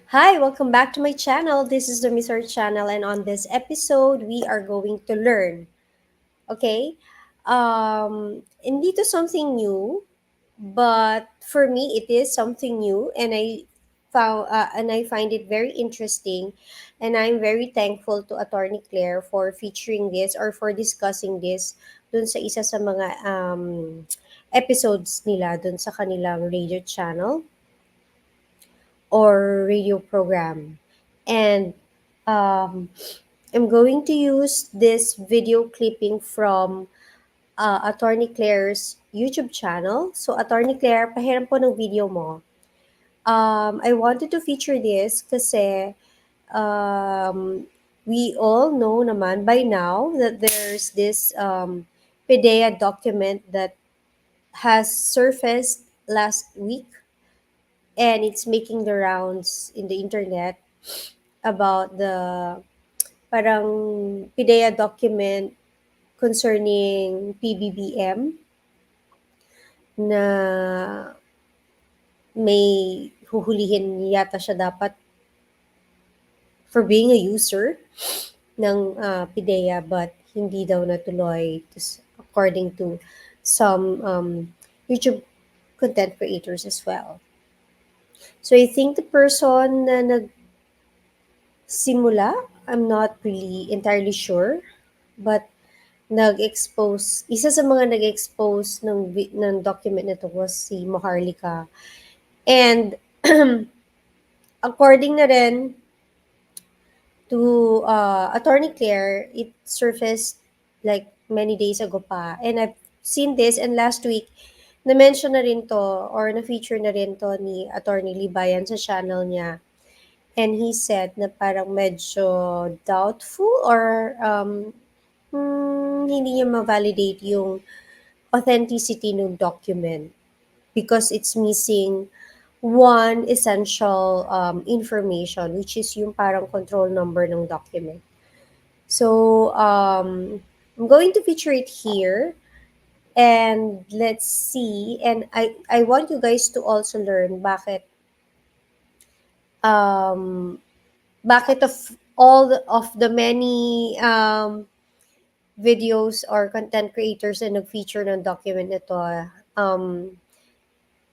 Hi, welcome back to my channel. This is the Miss Earth channel, and on this episode, we are going to learn. Okay, hindi to something new, but for me, it is something new, and I find it very interesting, and I'm very thankful to Attorney Claire for featuring this or for discussing this dun sa isa sa mga episodes nila dun sa kanilang radio channel or radio program. And um, I'm going to use this video clipping from Attorney Claire's YouTube channel. So, Attorney Claire, pahiram po ng video mo. I wanted to feature this kasi we all know naman by now that there's this PDEA document that has surfaced last week, and it's making the rounds in the internet about the parang PIDEA document concerning PBBM na may huhulihin yata siya dapat for being a user ng PIDEA, but hindi daw natuloy according to some YouTube content creators as well. So I think the person na nagsimula, I'm not really entirely sure, but isa sa mga nag-expose ng document na 'to was si Maharlika. And according na rin to Attorney Claire, it surfaced like many days ago pa. And I've seen this, and last week na-mention na rin 'to or na-feature na rin 'to ni Attorney Libayan sa channel niya. And he said na parang medyo doubtful or hindi niya ma-validate yung authenticity ng document because it's missing one essential information, which is yung parang control number ng document. So I'm going to feature it here, and let's see. And I want you guys to also learn um, bakit of of the many videos or content creators na nag-feature ng document nito.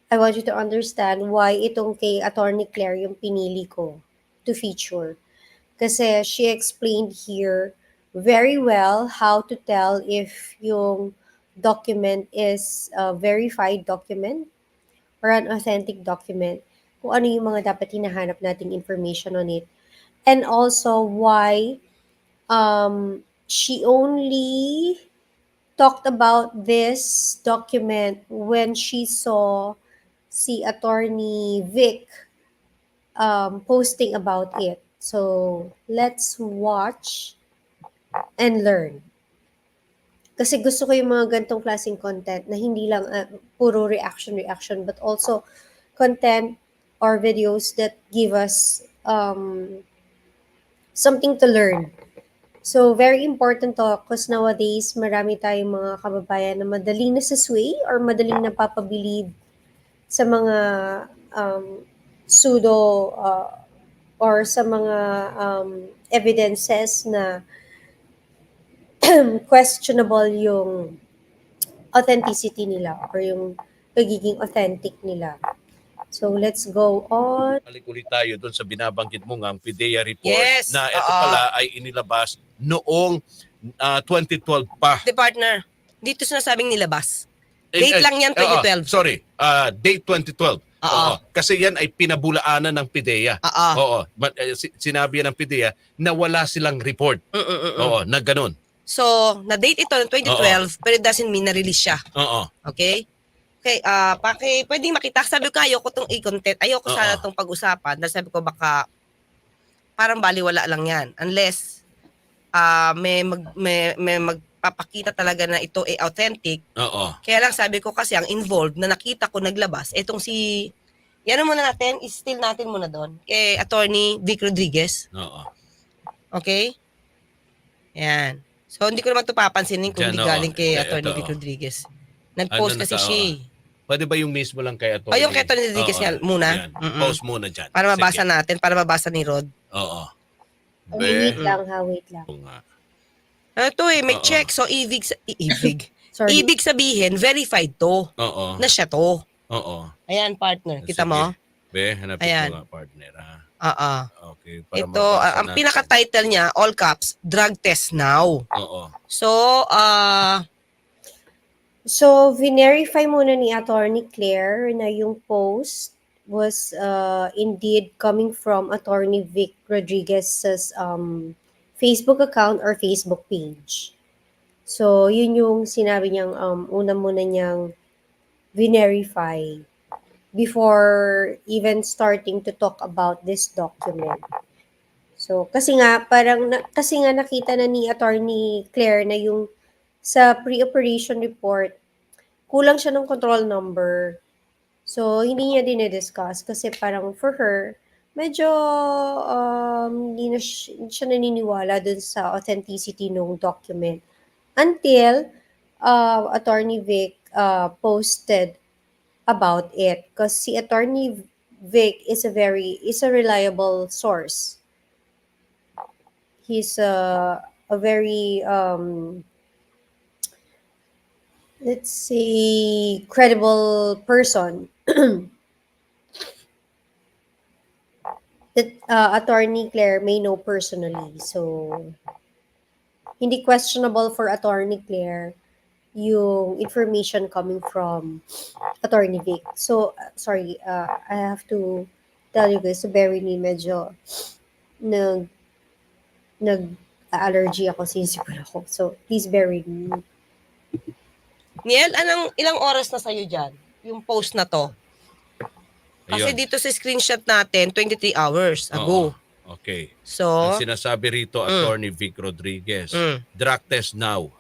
I want you to understand why itong kay Attorney Claire yung pinili ko to feature. Kasi she explained here very well how to tell if yung document is a verified document or an authentic document, kung ano yung mga dapat hinahanap nating information on it. And also why she only talked about this document when she saw si Attorney Vic posting about it. So, let's watch and learn. Kasi gusto ko yung mga gantong klaseng content na hindi lang puro reaction, but also content or videos that give us something to learn. So, very important to because nowadays, marami tayong mga kababayan na madaling nasasway or madaling napapabilib sa mga pseudo or sa mga evidences na questionable yung authenticity nila or yung pagiging authentic nila. So, let's go on. Balik ulit tayo doon sa binabanggit mo ng PIDEA report Yes, na ito pala ay inilabas noong 2012 pa. The partner, dito sinasabing nilabas. Date lang yan, 2012. Sorry, date 2012. Oo. Kasi yan ay pinabulaanan ng PIDEA. Oo. Sinabi yan ng PIDEA na wala silang report. Oo, na ganun. So, na-date ito ng 2012, pero it doesn't mean na-release siya. Oo. Okay? Okay, pwedeng makita. Sabi ko, ayoko itong i-content. Ayoko sana itong pag-usapan. Dahil sabi ko, baka parang baliwala lang yan. Unless may magpapakita talaga na ito ay authentic. Oo. Kaya lang sabi ko kasi ang involved na nakita ko naglabas, itong si, yan muna natin, still natin muna doon. Kay Attorney Vic Rodriguez. Oo. Okay? Yan. So, hindi ko naman ito papansinin kung Diyan, hindi oo. galing kay Eh, Attorney ito, Vic Rodriguez. Nag-post Ano na kasi to, siya. Pwede ba yung mismo lang kay Atty. Yung kay Atty. Rodriguez Oo, nga muna. yan. Post muna dyan. Para mabasa Sige. natin, para mabasa ni Rod. Oo. Wait lang ha, wait lang. Oo nga. Ito may Oo. check. So, ibig Sorry. sabihin, verified to. Oo. Na siya to. Oo. Ayan, partner. Kita Sige. mo? Hanapin Ayan. ko nga, partner. Oo. Okay. Para Ito, mabasa ang natin. pinaka-title niya, all caps, drug test now. Oo. So, So, verify muna ni Attorney Claire na yung post was indeed coming from Attorney Vic Rodriguez's Facebook account or Facebook page. So, yun yung sinabi niyang una muna niyang verify before even starting to talk about this document. So, kasi nga nakita na ni Attorney Claire na yung sa pre-operation report, kulang siya ng control number. So, hindi niya dinidiscuss kasi parang for her, medyo hindi siya naniniwala dun sa authenticity ng document. Until Attorney Vic posted about it. Because si Attorney Vic is a reliable source. He's a very let's say credible person that Attorney Claire may know personally. So hindi questionable for Attorney Claire yung information coming from Attorney Vic. So sorry, I have to tell you guys, bear with me, medyo nag-allergy ako, sinisipon ako. So please bear with me. Niel, ilang oras na sa'yo dyan? Yung post na to? Kasi Ayun. dito sa screenshot natin, 23 hours ago. Oo. Okay. So, Ang sinasabi rito, Attorney Vic Rodriguez, drug test now.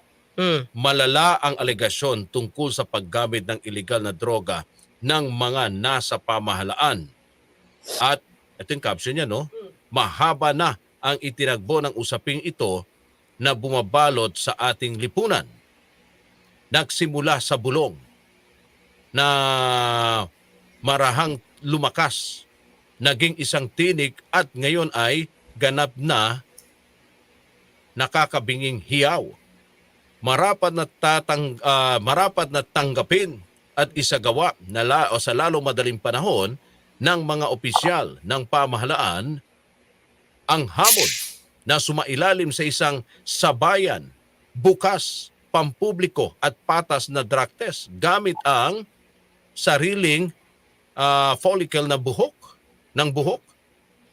Malala ang alegasyon tungkol sa paggamit ng illegal na droga ng mga nasa pamahalaan. At ito yung caption niya, no? Mahaba na ang itinagbo ng usaping ito na bumabalot sa ating lipunan. Nagsimula sa bulong na marahang lumakas, naging isang tinig at ngayon ay ganap na nakakabinging hiyaw. Marapat na tanggapin at isagawa sa lalong madaling panahon ng mga opisyal ng pamahalaan ang hamon na sumailalim sa isang sabayan, bukas, pampubliko at patas na drug test gamit ang sariling follicle ng buhok.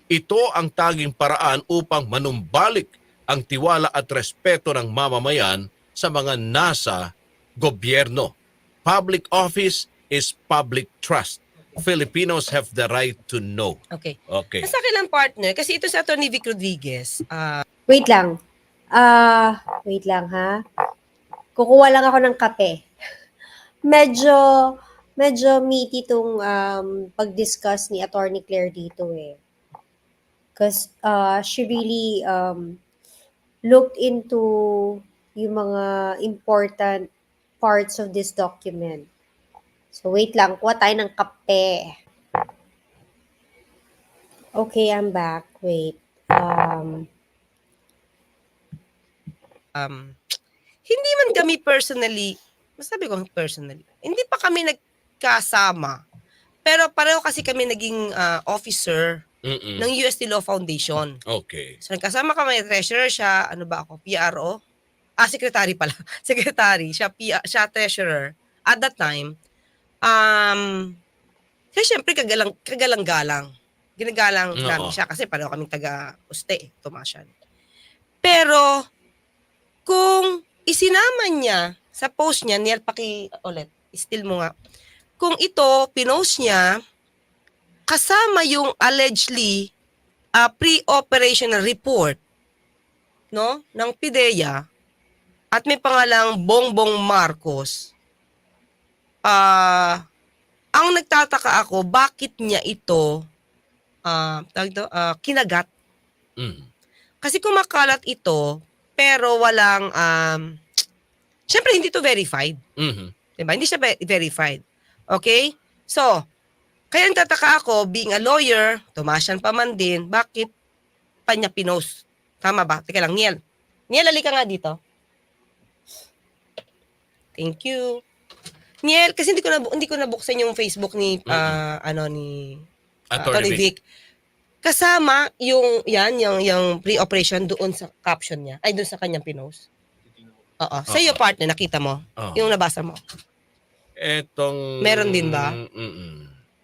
Ito ang tanging paraan upang manumbalik ang tiwala at respeto ng mamamayan sa mga nasa gobyerno. Public office is public trust. Filipinos have the right to know. okay. Okay. Sa akin lang, partner, kasi ito sa Atty. Vic Rodriguez, Wait lang. Wait lang ha. Kukuha lang ako ng kape. Medyo meaty itong pag-discuss ni Attorney Claire dito eh. Because she really looked into yung mga important parts of this document. So wait lang, kuha tayo ng kape. Okay, I'm back. Wait. hindi man kami personally, masabi ko personally, hindi pa kami nagkasama. Pero pareho kasi kami naging officer ng UST Law Foundation. Okay. So nagkasama kami, treasurer siya, ano ba ako, PRO? Secretary pala. Secretary, siya treasurer. At that time, kaya syempre kagalang-galang. Ginagalang namin siya kasi pareho kaming taga-uste, Tomasyan. Pero, kung isinama niya sa post niya, Niel, ulit, still mo nga, kung ito, pinost niya, kasama yung allegedly pre-operational report, no, ng PIDEA, at may pangalang Bongbong Marcos, ang nagtataka ako, bakit niya ito kinagat? Kasi kumakalat ito, pero walang, syempre hindi to verified. Diba? Hindi siya verified. Okay? So, kaya nagtataka ako, being a lawyer, tumasyan pa man din, bakit pa niya pinost? Tama ba? Teka lang, Niel. Niel, halika nga dito. Thank you. Niel, kasi hindi ko nabuksan yung Facebook ni ni Attorney Tony Vic. Vic. Kasama yung pre-operation doon sa caption niya. Ay, doon sa kanyang pinost. Oo. Sa iyo, partner, nakita mo? Oo. Yung nabasa mo? Etong... Meron din ba?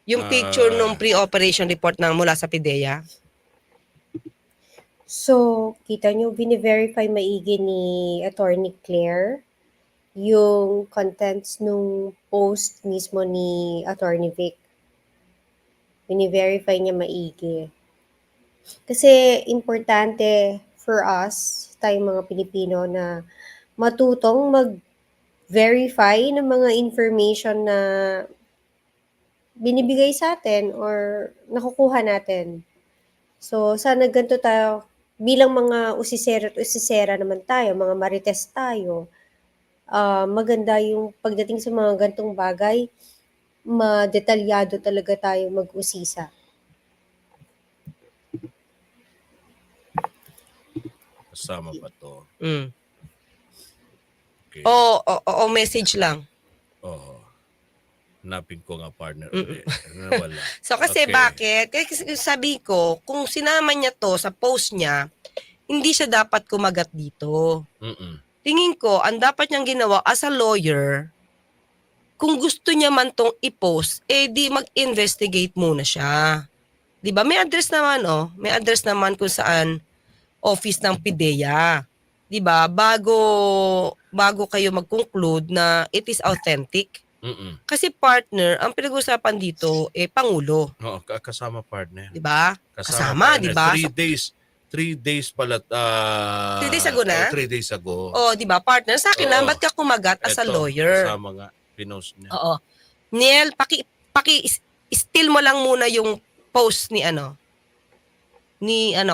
Yung picture nung pre-operation report ng mula sa PIDEA? So, kita nyo, bine-verify maigi ni Attorney Claire yung contents nung post mismo ni Attorney Vic. Bine-verify niya maigi. Kasi importante for us, tayong mga Pilipino, na matutong mag-verify ng mga information na binibigay sa atin or nakukuha natin. So, sana ganito tayo, bilang mga usisera at usisera naman tayo, mga marites tayo, maganda yung pagdating sa mga gantong bagay, madetalyado talaga tayo mag-usisa. Kasama pa to. Mm. Okay. O message lang. Oo. Hanapin ko nga partner ulit. Wala. So kasi Okay. bakit? Kasi sabi ko, kung sinama niya to sa post niya, hindi siya dapat kumagat dito. Tingin ko, ang dapat niyang ginawa as a lawyer, kung gusto niya man tong i-post, di mag-investigate muna siya. 'Di ba? May address naman, May address naman kung saan office ng PIDEA. 'Di ba? Bago kayo mag-conclude na it is authentic. Kasi partner, ang pinag-usapan dito pangulo. Oo, kasama partner. 'Di ba? Kasama, partner. 'di ba? 3 days pala. 3 days ago na? 3 days ago. 'di ba? Partner, sa akin Oo. lang, ba't ka kumagat as a Eto, lawyer? Kasama nga. Pinost niya. Oo. Niel, steal mo lang muna yung post ni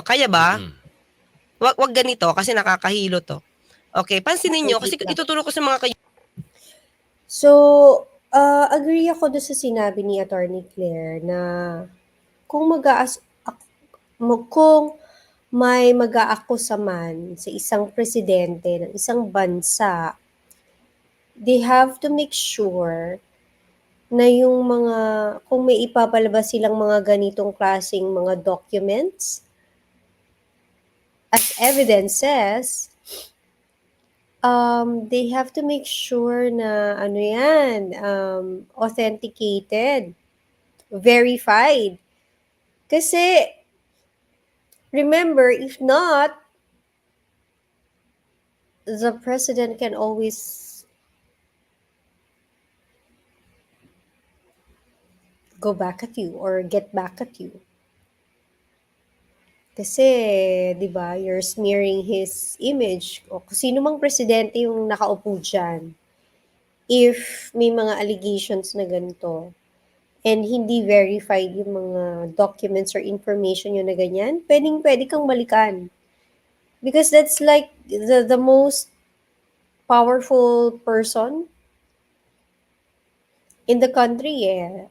kaya ba? Wag ganito kasi nakakahilo to. Okay, pansinin niyo kasi ituturo ko sa mga So, agree ako doon sa sinabi ni Attorney Claire na kung may mag-aakusa man sa isang presidente ng isang bansa, they have to make sure na yung kung may ipapalabas silang mga ganitong klaseng mga documents as evidences, they have to make sure na authenticated, verified. Kasi, remember, if not, the president can always go back at you or get back at you. Kasi, di ba, you're smearing his image. O kung sino mang presidente yung nakaupo dyan, if may mga allegations na ganito, and hindi verified yung mga documents or information yun na ganyan, pwede kang balikan. Because that's like the most powerful person in the country, eh.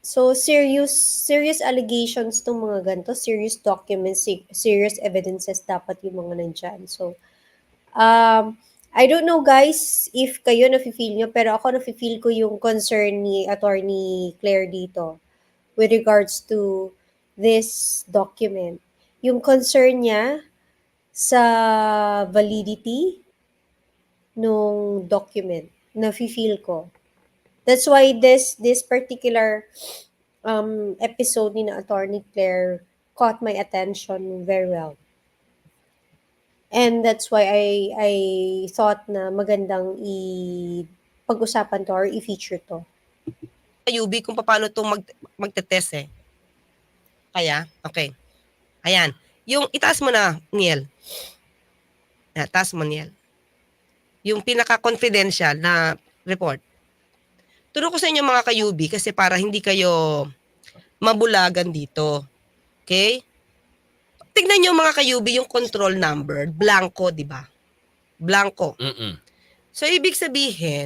So, serious allegations tong mga ganito, serious documents, serious evidences dapat yung mga nandyan. So, I don't know guys if kayo nafe-feel nyo, pero ako nafe-feel ko yung concern ni Attorney Claire dito with regards to this document. Yung concern niya sa validity nung document, nafe-feel ko. That's why this particular episode ni na Attorney Claire caught my attention very well. And that's why I thought na magandang pag-usapan to or i-feature to. UB kung paano itong magte-test eh. Kaya, okay. Ayan. Yung itaas mo na, Niel. Taas mo, Niel. Yung pinaka-confidential na report. Turo ko sa inyo mga ka-UB kasi para hindi kayo mabulagan dito. Okay? Tignan nyo mga ka-UB yung control number. Blanco, di ba? Blanco. So, ibig sabihin,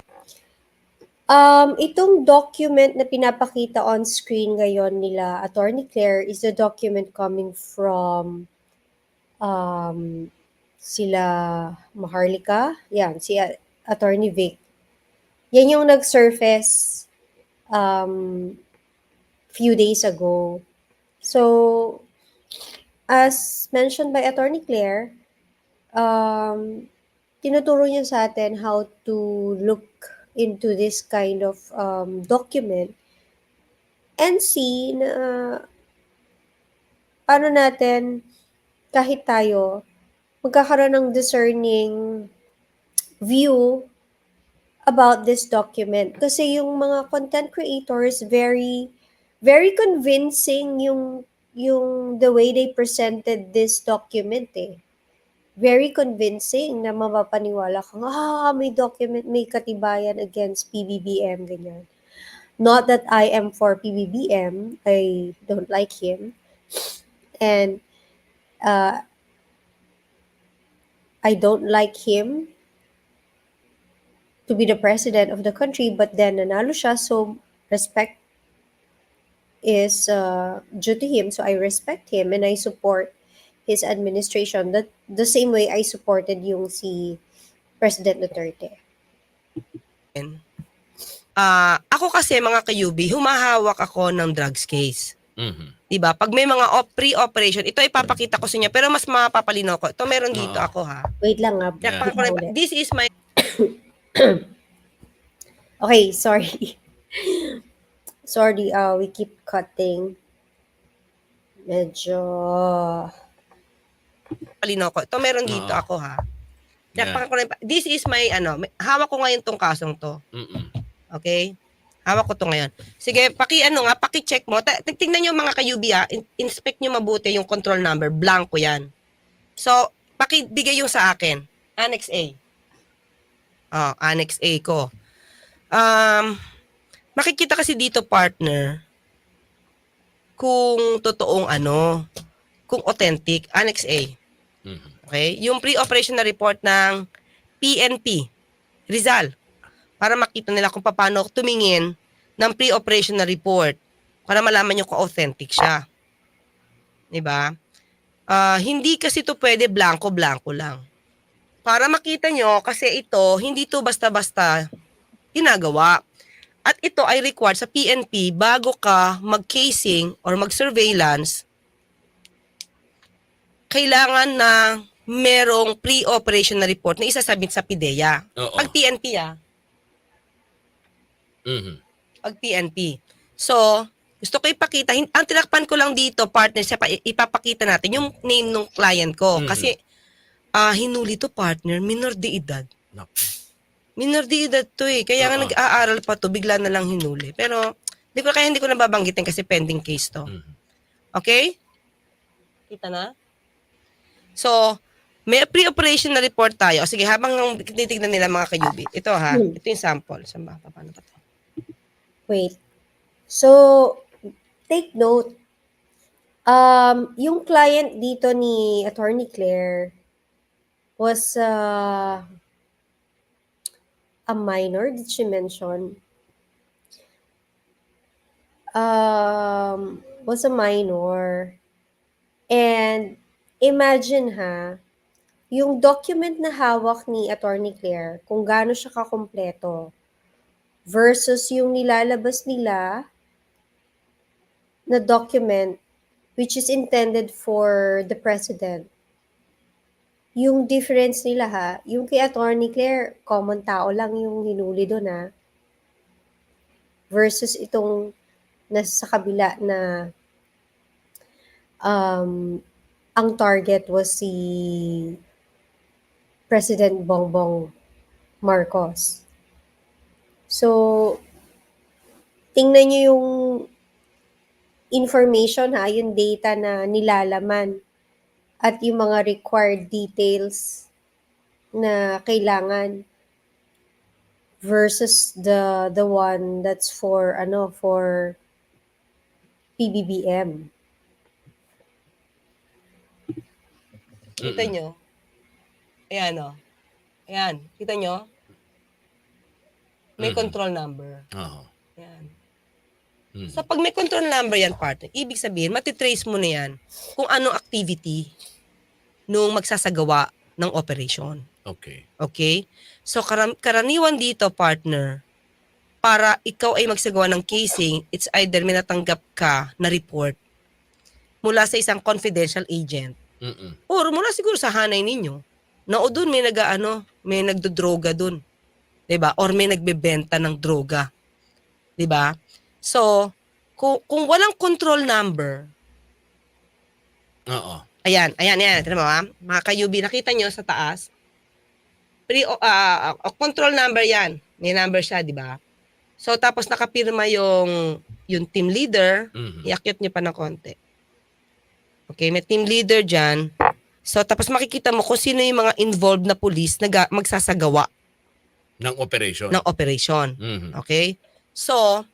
Itong document na pinapakita on screen ngayon nila Attorney Claire is the document coming from sila Maharlika. Yan, si Attorney Vic. Yan yung nag-surface few days ago. So, as mentioned by Attorney Claire, tinuturo niya sa atin how to look into this kind of document and see na paano natin kahit tayo magkakaroon ng discerning view about this document. Kasi yung mga content creators very convincing yung the way they presented this document eh. Very convincing na mapapaniwala kang, may document, may katibayan against PBBM, ganyan. Not that I am for PBBM, I don't like him. And I don't like him to be the president of the country, but then nanalo siya, so respect is due to him. So I respect him and I support his administration. That the same way I supported yung si President Duterte. Ako kasi mga kayubi, humahawak ako ng drugs case. Mhm. 'Di ba? Pag may mga pre-operation, ito ipapakita ko sa inyo pero mas mapapalinaw ko. Ito meron dito ako ha. Wait lang nga. Yakpan ko rin. This is my Okay, sorry. Sorry, we keep cutting. Medyo... palinaw ko. Ito meron dito ako ha. Yakpan ko rin. This is my hawak ko ngayon tong kasong to. Mm-mm. Okay? Hawak ko to ngayon. Sige, paki-check mo. Tingnan niyo mga kayubi inspect niyo mabuti yung control number. Blanco 'yan. So, pakibigay yung sa akin. Annex A. Annex A ko. Makikita kasi dito partner kung totoong kung authentic. Annex A. Mhm. Okay? Yung pre-operation na report ng PNP, Rizal, para makita nila kung paano tumingin ng pre-operation na report para malaman nyo kung authentic siya. Diba? Hindi kasi ito pwede blanco-blanco lang. Para makita nyo, kasi ito, hindi to basta-basta ginagawa. At ito ay required sa PNP bago ka mag-casing or mag-surveillance, kailangan na merong pre-operation na report na isasabit sa PIDEA. Oo. Pag PNP Mhm. pag PNP. So, gusto ko ipakita, ang tinakpan ko lang dito, partner, ipapakita natin yung name ng client ko. Mhm. Kasi, hinuli to partner, minor de edad. Naku. Minor de edad to eh. Kaya nga Oo. nag-aaral pa to, bigla na lang hinuli. Pero, hindi ko nababanggitin kasi pending case to. Mhm. Okay? Kita na? So, may pre-operation na report tayo. O sige, habang tinitignan nila mga kayubi. Ito ha, ito yung sample. Saan ba? Paano ba to? Wait. So, take note. Yung client dito ni Attorney Claire was a minor, did she mention? Was a minor. And imagine yung document na hawak ni Attorney Claire, kung gaano siya kakompleto, versus yung nilalabas nila na document which is intended for the president. Yung difference nila yung kay Attorney Claire, common tao lang yung hinuli doon versus itong nasa kabila na ang target was si President Bongbong Marcos. So, tingnan nyo yung information yung data na nilalaman at yung mga required details na kailangan versus the one that's for PBBM. Kita nyo? Ayan o. Ayan. Kita nyo? may Mhm. control number. Oo. Yan. Mhm. So pag may control number yan, partner, ibig sabihin, matitrace mo na yan kung anong activity nung magsasagawa ng operation. Okay. Okay? So karaniwan dito, partner, para ikaw ay magsagawa ng casing, it's either may natanggap ka na report mula sa isang confidential agent Mm. or mula siguro sa hanay ninyo na o doon may nagdodroga doon. 'Di ba? Or may nagbebenta ng droga. 'Di ba? So, kung walang control number, Oo. ayan. Tignan mo ha. Mga kayubi, nakita nyo sa taas, control number yan. May number siya, di ba? So, tapos nakapirma yung team leader, Mhm. iakyat nyo pa ng konti. Okay, may team leader dyan. So, tapos makikita mo kung sino yung mga involved na police na magsasagawa Ng operation. ng operation. Mhm. Okay? So,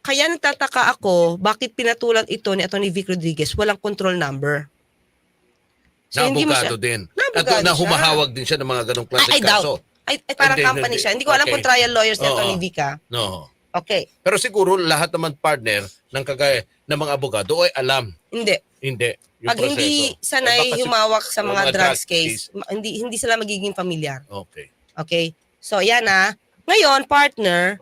kaya nagtataka ako bakit pinatulan ito ni Atty. Vic Rodriguez walang control number. Na hindi mo abogado din. Na At abogado na siya. humahawag din siya ng mga ganong klaseng I doubt. kaso. Parang Hindi, company hindi. siya. Hindi ko alam Okay. kung trial lawyer si Oo. Atty. Vic ha. No. Okay. Pero siguro lahat naman partner ng kagaya ng mga abogado ay alam. Hindi. Hindi. Yung Pag proseso. hindi sanay Baka humawak sa mga mga drugs drugs case, hindi sila magiging familiar. Okay. Okay? So, yan ha. Ngayon, partner,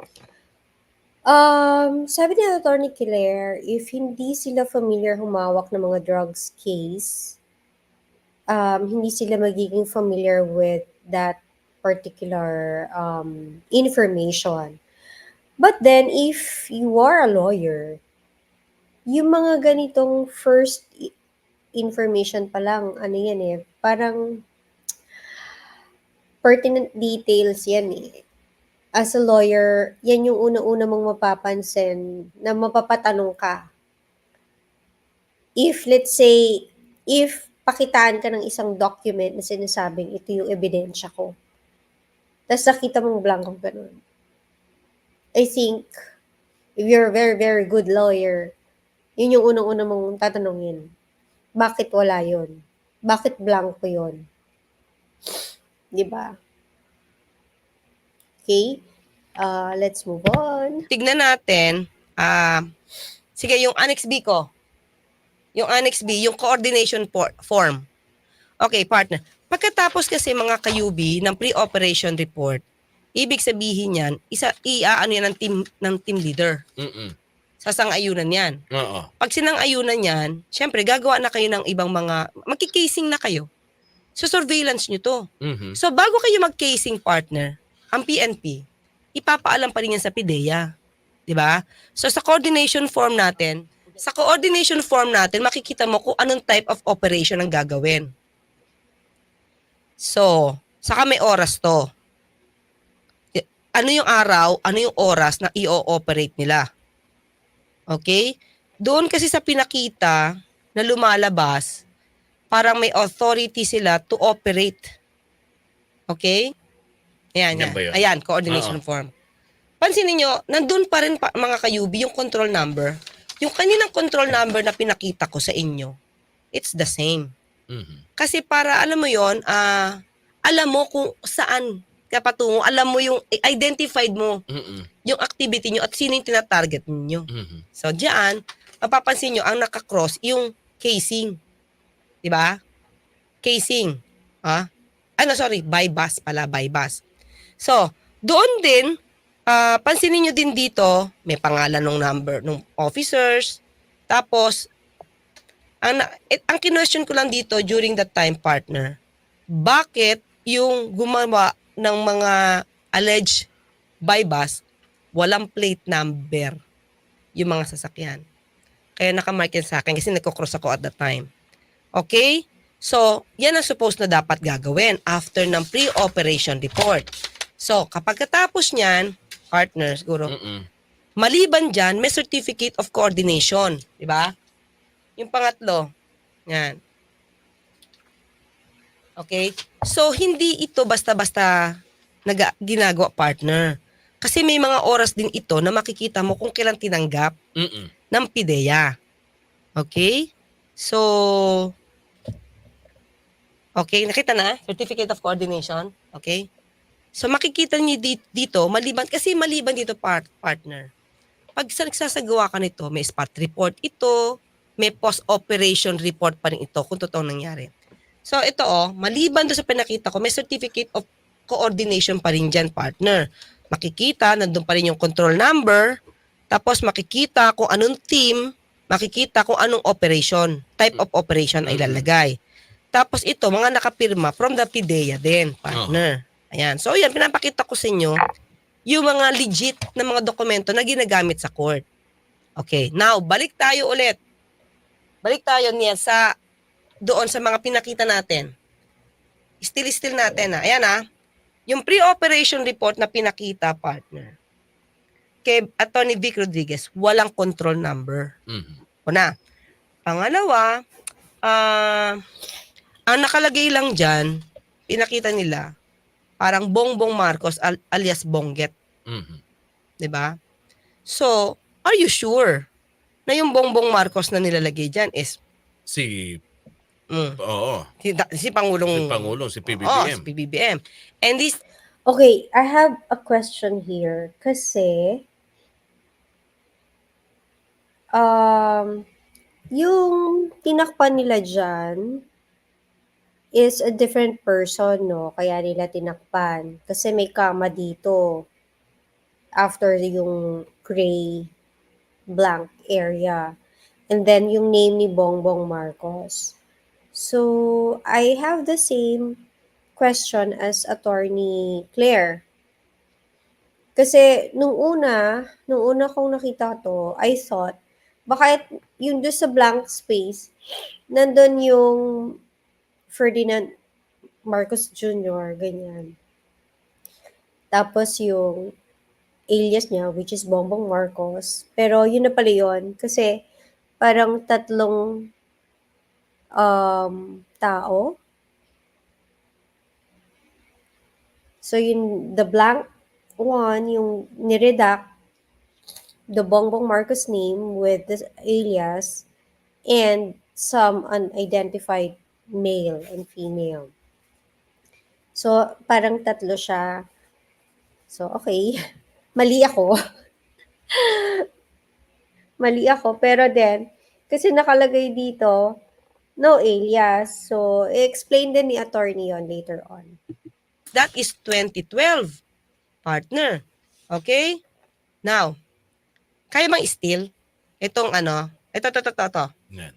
Sabi ni Attorney Claire, if hindi sila familiar humawak ng mga drugs case, hindi sila magiging familiar with that particular information. But then, if you are a lawyer, yung mga ganitong first information pa lang, ano yan eh, parang pertinent details yan eh. As a lawyer, yan yung unang-una mong mapapansin na mapapatanong ka. If, let's say, if pakitaan ka ng isang document na sinasabing ito yung ebidensya ko, tapos nakita mong blankong ganun. I think, if you're a very, very good lawyer, yun yung unang-una mong tatanungin. Bakit wala yun? Bakit blanco yun? Diba? Okay? Let's move on. tignan natin, sige, yung Annex B ko. Yung Annex B, yung coordination form. Okay, partner. Pagkatapos kasi mga kayubi ng pre-operation report, ibig sabihin yan, iaano yan ng team leader. Mm-mm. Sasang-ayunan yan. Oo. Pag sinang-ayunan yan, syempre, gagawa na kayo ng ibang mga, magkikasing na kayo. So, surveillance nyo to. Mhm. So, bago kayo mag-casing partner, ang PNP, ipapaalam pa rin yan sa PIDEA. Diba? So, sa coordination form natin, makikita mo kung anong type of operation ang gagawin. So, saka may oras to. Ano yung araw, ano yung oras na i-ooperate nila. Okay? Doon kasi sa pinakita na lumalabas, parang may authority sila to operate. Okay? Ayan, Yan ba yun? Ayan, coordination form. Pansinin nyo, nandun pa rin mga kayubi yung control number. Yung kaninang control number na pinakita ko sa inyo, it's the same. Mhm. Kasi para, alam mo yon, alam mo kung saan ka patungo, alam mo yung, identified mo Mm-mm. yung activity nyo at sino yung tinatarget ninyo. Mhm. So, diyan, mapapansin nyo, ang nakakross, yung casing. Diba? Casing. Bypass pala, bypass. So, doon din, pansinin nyo din dito, may pangalan ng number ng officers. Tapos, ang kinwestiyon ko lang dito during that time, partner, bakit yung gumawa ng mga alleged bypass, walang plate number yung mga sasakyan. Kaya nakamark yan sa akin kasi nagko-cross ako at that time. Okay? So, yan ang supposed na dapat gagawin after ng pre-operation report. So, kapag katapos niyan, partner, siguro, Mm-mm. maliban dyan, may certificate of coordination. Diba? Yung pangatlo, yan. Okay? So, hindi ito basta-basta ginagawa, partner. Kasi may mga oras din ito na makikita mo kung kailan tinanggap Mm-mm. ng PIDEA. Okay? So, okay, nakita na? Certificate of Coordination. Okay? So makikita niyo dito, maliban dito partner. Pag nagsasagawa ka nito, may spot report ito, may post-operation report pa rin ito kung totoong nangyari. So ito maliban doon sa pinakita ko, may certificate of coordination pa rin dyan, partner. Makikita, nandun pa rin yung control number, tapos makikita kung anong team, makikita kung anong operation, type of operation ay lalagay. Tapos ito, mga nakapirma from the PIDEA din, partner. Ayan. So yan, pinapakita ko sa inyo yung mga legit na mga dokumento na ginagamit sa court. Okay. Now, balik tayo ulit. Balik tayo niya doon sa mga pinakita natin. Still natin Ayan yung pre-operation report na pinakita, partner, kay Attorney Vic Rodriguez, walang control number. Una. Pangalawa, ang nakalagay lang dyan, pinakita nila, parang Bongbong Marcos alias Bongget. Diba? So, are you sure na yung Bongbong Marcos na nilalagay dyan is Si si Pangulong si PBBM. si PBBM. And this Okay, I have a question here. Kasi, yung tinakpan nila dyan is a different person, no? Kaya nila tinakpan. Kasi may kama dito. After yung gray blank area. And then yung name ni Bongbong Marcos. So, I have the same question as Attorney Claire. Kasi nung una kong nakita to, I thought, baka yung doon sa blank space, nandun yung Ferdinand Marcos Jr., ganyan. Tapos yung alias niya, which is Bongbong Marcos. Pero yun na pala yun. Kasi parang tatlong tao. So yung the blank one, yung niredact the Bongbong Marcos name with the alias and some unidentified male and female. So, parang tatlo siya. So, okay. Mali ako. Pero then, kasi nakalagay dito, no alias. So, i-explain din ni attorney yon later on. that is 2012, partner. Okay? Now, kaya bang steal itong ito. Yan.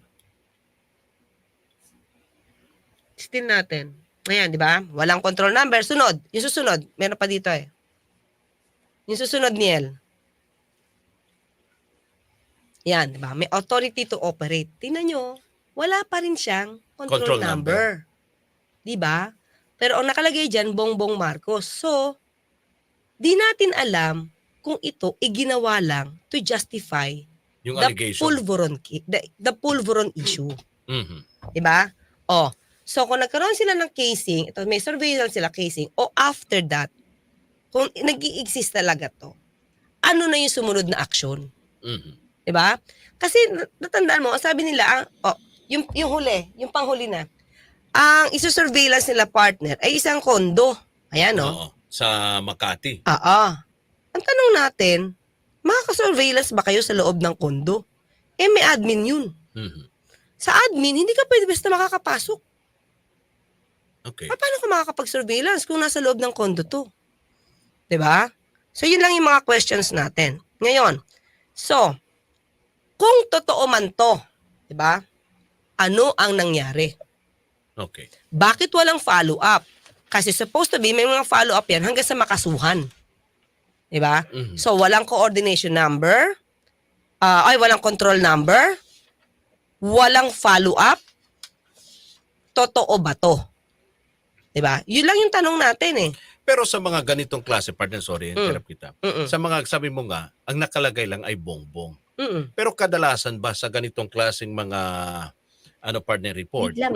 Steal natin. Ayan, di ba? Walang control number. Sunod. Yung susunod, meron pa dito Yung susunod, Niel. Yan, di ba? May authority to operate. Tingnan nyo, wala pa rin siyang control number. Di ba? Pero ang nakalagay dyan, Bongbong Marcos. So, di natin alam kung ito ginawa lang to justify Yung the allegation. the pulveron issue. Di ba? So kung nagkaroon sila ng casing, ito may surveillance sila casing, after that, kung nag-i-exist talaga to, ano na yung sumunod na aksyon? Di ba? Kasi natandaan mo, sabi nila, yung huli, yung panghuli na, ang iso-surveillance nila, partner, ay isang kondo. Ayan, sa Makati. Ang tanong natin, makaka-surveillance ba kayo sa loob ng kondo? May admin yun. Sa admin, hindi ka pwede basta makakapasok. Okay. Paano ka makakapag-surveillance kung nasa loob ng kondo to? Diba? So, yun lang yung mga questions natin. Ngayon, so, kung totoo man to, diba? Ano ang nangyari? Okay. Bakit walang follow-up? Kasi supposed to be, may mga follow-up yan hanggang sa makasuhan. Diba? So, walang coordination number, walang control number, walang follow-up, totoo ba to? Diba? Yun lang yung tanong natin Pero sa mga ganitong klase, partner, sorry, interrupt kita. Sa mga, sabi mo nga, ang nakalagay lang ay bongbong. Pero kadalasan ba sa ganitong klaseng mga partner report? Wait lang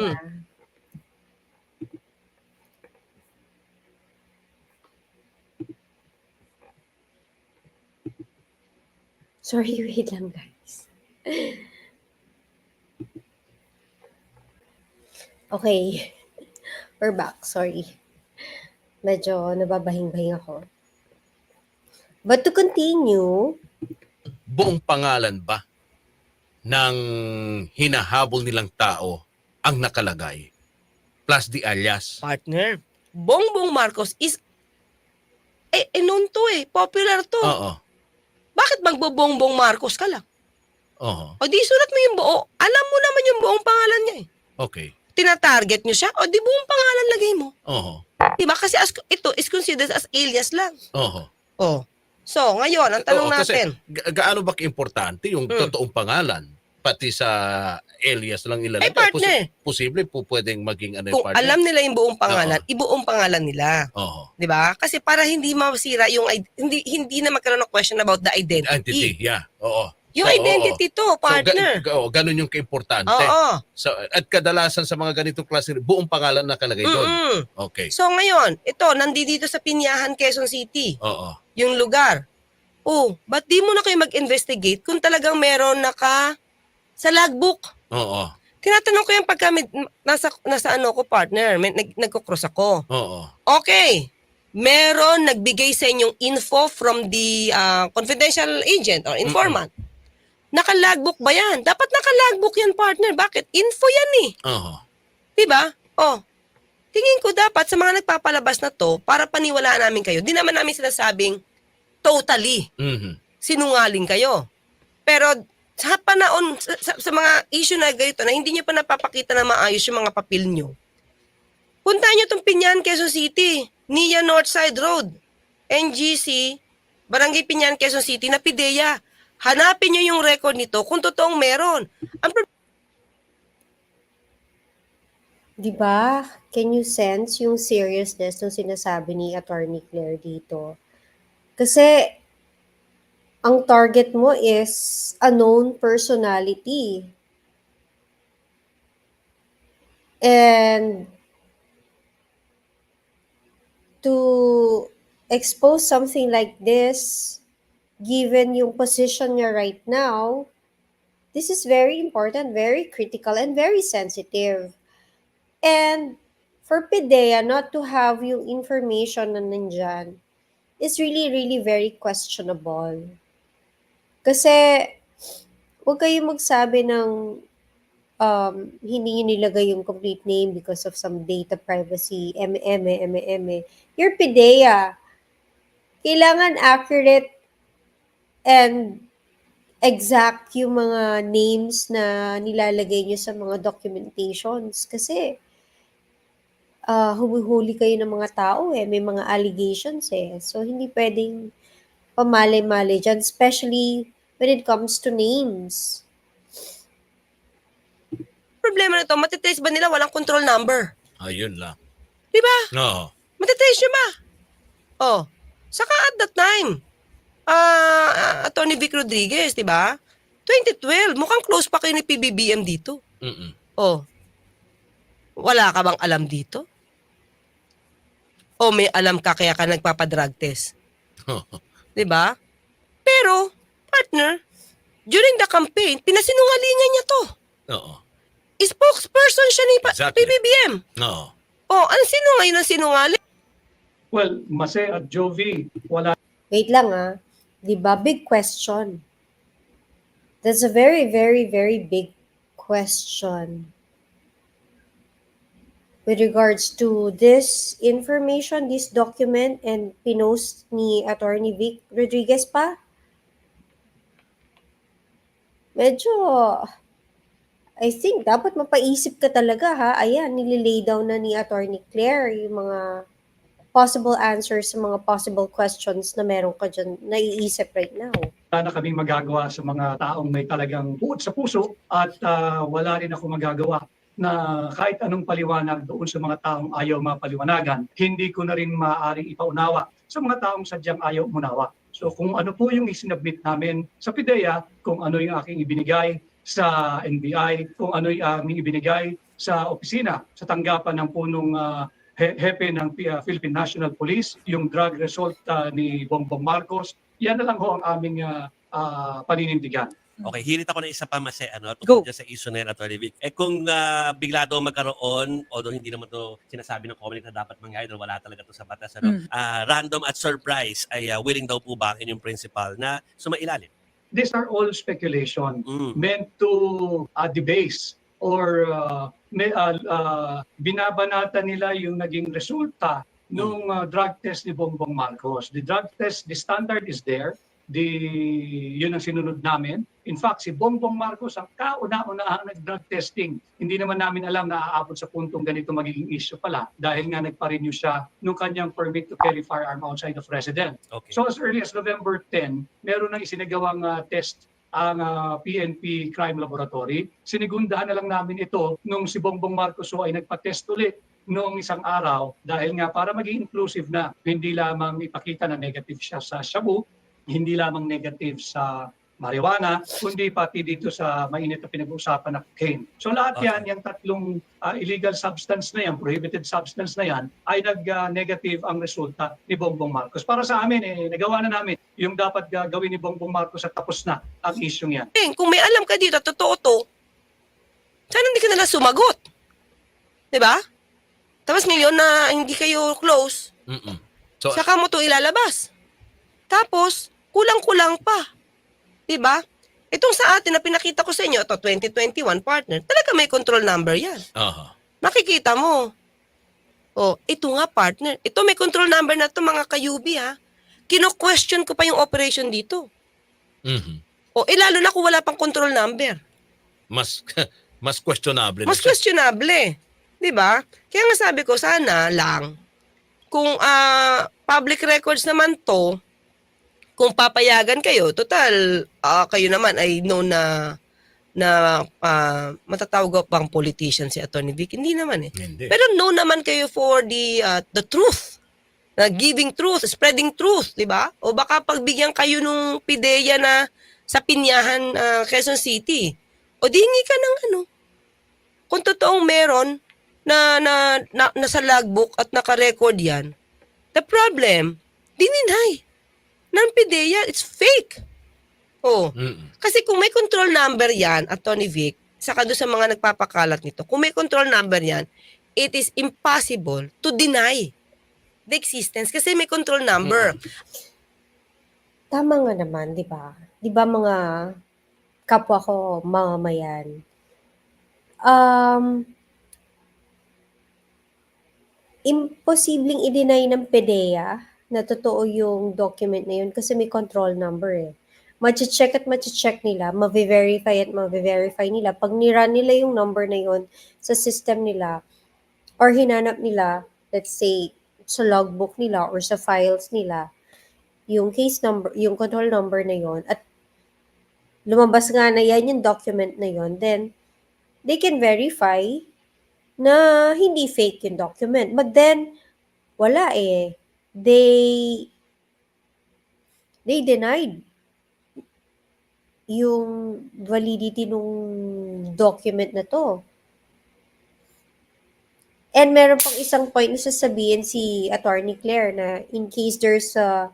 Sorry, wait lang guys. Okay. We're back. Sorry. Medyo nababahing-bahing ako. But to continue, Buong pangalan ba ng hinahabol nilang tao ang nakalagay? Plus the alias. Partner, Bongbong Marcos is known to popular to. Oo. Bakit magbobongbong Marcos ka lang? Oo. O di sulat mo yung buo. Alam mo naman yung buong pangalan niya Okay. Tinatarget nyo siya, o di buong pangalan lagay mo. Oo. Diba? Kasi ito is considered as alias lang. Oo. Oh. So, ngayon, ang tanong Oo, kasi natin. gaano ba importante yung totoong pangalan? Pati sa alias lang ilalagay. Ay, partner. Posible po pwedeng maging ano yung Kung partner. alam nila yung buong pangalan, ibuong pangalan nila. Oo. 'Di ba? Kasi para hindi masira yung hindi na magkaroon ng question about the Identity, identity. yeah. Oo. Yung So, identity to, partner. ganun yung kaimportante. Oo. So, at kadalasan sa mga ganitong klase, buong pangalan nakalagay doon. Mm-mm. Okay. So ngayon, ito, nandito sa Pinyahan, Quezon City, Oo. yung lugar. Oh, ba't di mo na kayo mag-investigate kung talagang meron sa logbook? Oo. Tinatanong ko yan pagka nasa ano ko, partner, nagko-cross ako. Oo. Okay, meron nagbigay sa inyong info from the confidential agent or informant. Naka-logbook ba yan? Dapat naka-logbook yan, partner. Bakit? Info yan Oo. Diba? Oh, tingin ko dapat sa mga nagpapalabas na to, para paniwalaan namin kayo, di naman namin sinasabing totally Mhm. sinungaling kayo. Pero sa panahon, sa mga issue na ganito na hindi nyo pa napapakita na maayos yung mga papel nyo, puntahan nyo itong Pinyan, Quezon City, Nia Northside Road, NGC, Barangay Pinyan, Quezon City, na PIDEA. Hanapin nyo yung record nito kung totoong meron. Ang di ba? Can you sense yung seriousness ng sinasabi ni Attorney Claire dito? Kasi ang target mo is a known personality. And to expose something like this, given yung position niya right now, this is very important, very critical, and very sensitive. And for PIDEA not to have yung information na nandyan is really, really very questionable. Kasi, huwag kayo magsabi ng hindi nyo nilagay yung complete name because of some data privacy, eme. Your PIDEA, kailangan accurate and exact yung mga names na nilalagay nyo sa mga documentations. Kasi, humuhuli kayo ng mga tao may mga allegations So, hindi pwedeng pamalay-malay dyan, especially when it comes to names. problema nito, matitrace ba nila walang control number? Ayun lang. Diba? Oo. Matitrace nyo ba? Oh. Saka at that time, Attorney Vic Rodriguez, di ba? 2012, mukhang close pa kayo ni PBBM dito. Mm-mm. Oh. Wala ka bang alam dito? O may alam ka kaya ka nagpapadrug test? Di ba? Pero, partner, during the campaign, pinasinungalingan niya to. Oo. Spokesperson siya ni Exactly. PBBM. Oo. Oh, ano sino ngayon ang sinungaling? Well, Mase at Jovi, wala Wait lang di ba? Big question. That's a very, very, very big question. With regards to this information, this document, and pinost ni Attorney Vic Rodriguez pa, medyo, I think, dapat mapaisip ka talaga Ayan, nililay down na ni Attorney Claire yung mga possible answers sa mga possible questions na meron ka dyan naiisip right now. na kaming magagawa sa mga taong may talagang buod sa puso at wala rin ako magagawa na kahit anong paliwanag doon sa mga taong ayaw mapaliwanagan, hindi ko na rin maaaring ipaunawa sa mga taong sadyang ayaw umunawa. So kung ano po yung isinabit namin sa PIDEA, kung ano yung aking ibinigay sa NBI, kung ano yung aming ibinigay sa opisina, sa tanggapan ng punong hepe ng Philippine National Police, yung drug result ni Bongbong Marcos, yan na lang ho ang aming paninindigan. Okay, hirit ako ng isa pa mas Go. tungkol dyan sa issue na yan, Atty. Vic. Kung bigla daw magkaroon, although hindi naman to sinasabi ng COMELEC na dapat mangyari dahil wala talaga to sa batas, random at surprise ay willing daw po ba ang inyong principal na sumailalim? These are all speculation Mm. meant to debase or binabanata nila yung naging resulta nung drug test ni Bongbong Marcos. The drug test, the standard is there. Yun ang sinunod namin. In fact, si Bongbong Marcos ang kauna-unahang nag-drug testing. Hindi naman namin alam na aabot sa puntong ganito magiging issue pala dahil nga nagpa-renew siya nung kanyang permit to carry firearm outside of residence. Okay. So as early as November 10, meron nang isinagawang test ang PNP Crime Laboratory. Sinigundahan na lang namin ito nung si Bongbong Marcos ay nagpa-test ulit noong isang araw dahil nga para maging inclusive na hindi lamang ipakita na negative siya sa shabu, hindi lamang negative sa marijuana, kundi pati dito sa mainit na pinag-uusapan na cocaine. So lahat yan, yung tatlong illegal substance na yan, prohibited substance na yan, ay nag-negative ang resulta ni Bongbong Marcos. Para sa amin, nagawa na namin yung dapat gawin ni Bongbong Marcos at tapos na ang issue yan. Kung may alam ka dito, totoo to, sana hindi ka na lang sumagot. Diba? Tapos ngayon na hindi kayo close, So, saka mo to ilalabas. Tapos, kulang-kulang pa. Diba? Itong sa atin na pinakita ko sa inyo, ito 2021 partner, talaga may control number yan. aha. Makikita mo. Oh, ito nga partner. Ito may control number na to mga kayubi ha. Kino-question ko pa yung operation dito. Mhm. O, lalo na kung wala pang control number. Mas mas questionable. na Mas siya. questionable. Di ba? Kaya nga sabi ko, sana lang, kung public records naman to, kung papayagan kayo, total, kayo naman ay known na matatawag bang politician si Atty. Vic? Hindi naman eh. Hindi. Pero known naman kayo for the truth. Giving truth, spreading truth, di ba? O baka pagbigyan kayo nung pideya na sa Pinyahan, Quezon City. O di hingi ka ng ano. Kung totoong meron na nasa logbook at naka-record yan, the problem, dininay. Ng pideya, it's fake. Oh. Kasi kung may control number yan, Atty. Vic, saka doon sa mga nagpapakalat nito, kung may control number yan, it is impossible to deny the existence kasi may control number. Tama nga naman, di ba? Di ba mga kapwa ko mamamayan? Imposibleng i-deny ng PDEA na totoo yung document na yun kasi may control number eh. Mache-check at mache-check nila, mave-verify at mave-verify nila. Pag nirun nila yung number na yun sa system nila or hinanap nila, let's say, sa logbook nila or sa files nila, yung case number, yung control number na yon at lumabas nga na yan yung document na yon, then they can verify na hindi fake yung document. But then, wala eh. They denied yung validity nung document na to. And meron pang isang point na sasabihin si Attorney Claire na in case there's a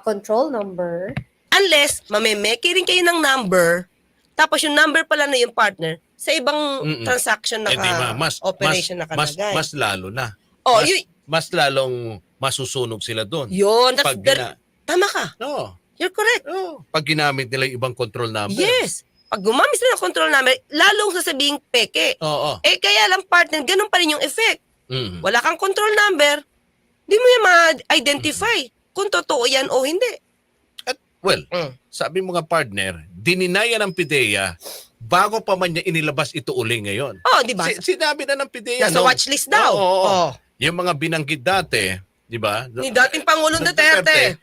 control number, Unless, mamemeki rin kayo ng number, tapos yung number pala na yung partner, sa ibang transaction na Eh, di ba, mas operation na kalagay. mas lalo na. Oh, Mas lalong masusunog sila doon. yun, that's Pag gina- tama ka. Oo. You're correct. Oo. Pag ginamit nila yung ibang control number. Yes. Pag gumamit sila ng control number, lalong sasabing peke. Oo. Kaya lang partner, ganun pa rin yung effect. Mhm. Wala kang control number, di mo yan ma-identify kung totoo yan o hindi. At well, sabi mo nga partner, dininaya ng PIDEA bago pa man niya inilabas ito uli ngayon. Oh, di ba? Sinabi na ng PIDEA. Nasa watchlist daw. Oo. Oh. Yung mga binanggit dati, di ba? Ni dating Pangulong Duterte.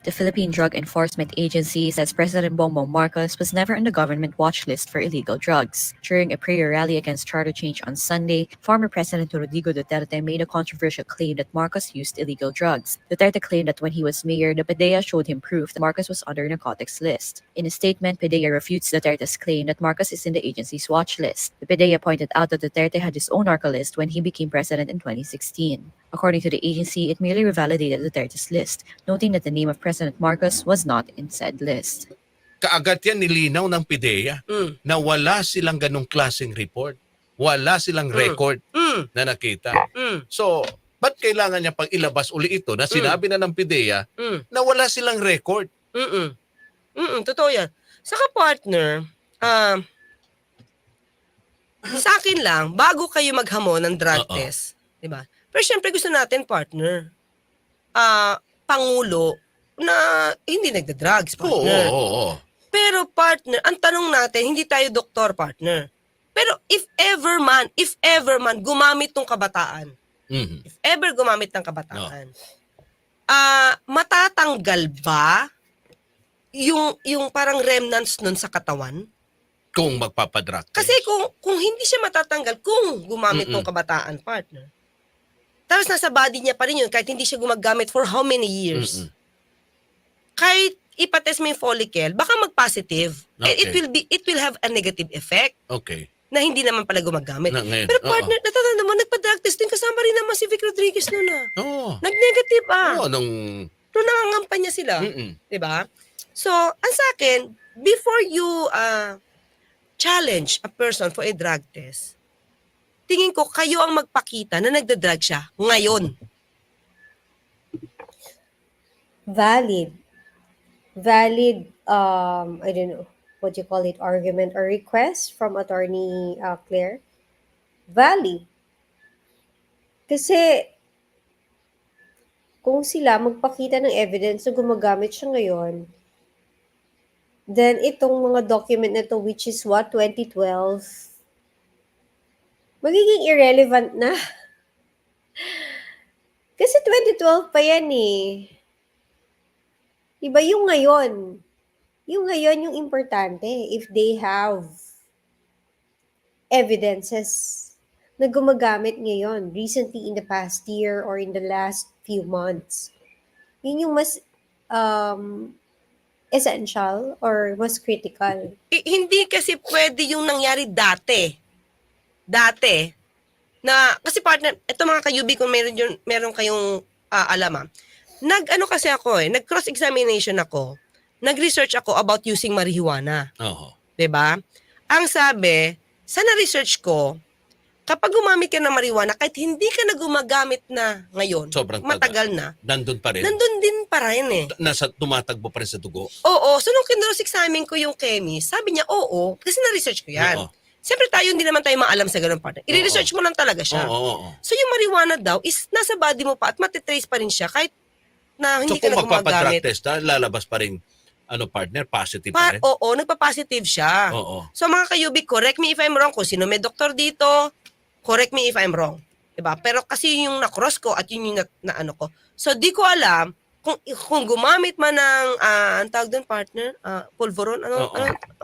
The Philippine Drug Enforcement Agency says President Bongbong Marcos was never on the government watch list for illegal drugs. During a prayer rally against charter change on Sunday, former President Rodrigo Duterte made a controversial claim that Marcos used illegal drugs. Duterte claimed that when he was mayor, the PDEA showed him proof that Marcos was on the narcotics list. In a statement, PDEA refutes Duterte's claim that Marcos is in the agency's watch list. The PDEA pointed out that Duterte had his own narco list when he became president in 2016. According to the agency, it merely revalidated Duterte's list, noting that the name of President Marcos was not in said list. kaagad yan nilinaw ng PIDEA Mm. na wala silang ganong klaseng report. Wala silang record Mm. na nakita. Mm. So, ba't kailangan niya pang ilabas uli ito na sinabi na ng PIDEA Mm. na wala silang record? Mm. Totoo yan. Saka partner, sa akin lang, bago kayo maghamon ng drug Oo. test, di ba? Pero syempre gusto natin, partner, pangulo na hindi nagda-drugs, Oo, partner. oo, oo. Pero partner, ang tanong natin, hindi tayo doktor, partner. Pero if ever man gumamit ng kabataan, Mhm. if ever gumamit ng kabataan, matatanggal ba yung parang remnants nun sa katawan? Kung magpapadrug test. Kasi kung hindi siya matatanggal, kung gumamit ng kabataan, partner, tapos nasa body niya pa rin yun, kahit hindi siya gumagamit for how many years, Mm-mm. kahit ipatest mo yung follicle, baka mag-positive. Okay. It will have a negative effect Okay. na hindi naman pala gumagamit. Na, ngayon, Pero partner, natatanda mo, nagpa-drug test din, kasama rin naman si Vic Rodriguez noon Oo. Nag-negative Oo, nung... Pero nangangampanya sila. Mm-mm. Diba? So, ang sa akin, before you challenge a person for a drug test, tingin ko kayo ang magpakita na nagda-drug siya ngayon. Valid. I don't know what you call it, argument or request from Attorney Claire. Valid. Kasi kung sila magpakita ng evidence na gumagamit siya ngayon, then itong mga document na to, which is what, 2012, magiging irrelevant na. Kasi 2012 pa yan eh. Diba yung ngayon? Yung ngayon yung importante. If they have evidences na gumagamit ngayon, recently in the past year or in the last few months. Yun yung mas essential or mas critical. Hindi kasi pwede yung nangyari dati. Na, kasi partner, ito mga kayubi, kung meron kayong alam nag-ano kasi ako nag-cross-examination ako, nag-research ako about using marijuana. Oo. 'Di ba? Ang sabi, sa na-research ko, kapag gumamit ka ng marijuana, kahit hindi ka na gumagamit na ngayon, Sobrang matagal na, Nandun pa rin. nandun din pa rin eh. Nasa tumatagbo pa rin sa dugo. Oo, so nung kinross-examine ko yung chemist, sabi niya, oo, kasi na-research ko yan. Oo. Siyempre tayo, hindi naman tayo maalam sa ganun partner. I-research mo lang talaga siya. Oo. So yung marijuana daw is nasa body mo pa at matitrace pa rin siya kahit na So hindi ka kung na magpapadrug gumagamit. test, lalabas pa rin, partner, positive pa rin? Oo, nagpa-positive siya. Oo. So mga kayubi, correct me if I'm wrong. Kung sino may doktor dito, correct me if I'm wrong. Diba? Pero kasi yung na-cross ko at yun yung na ano ko. So di ko alam kung gumamit man ng, ang tawag doon partner, pulveron,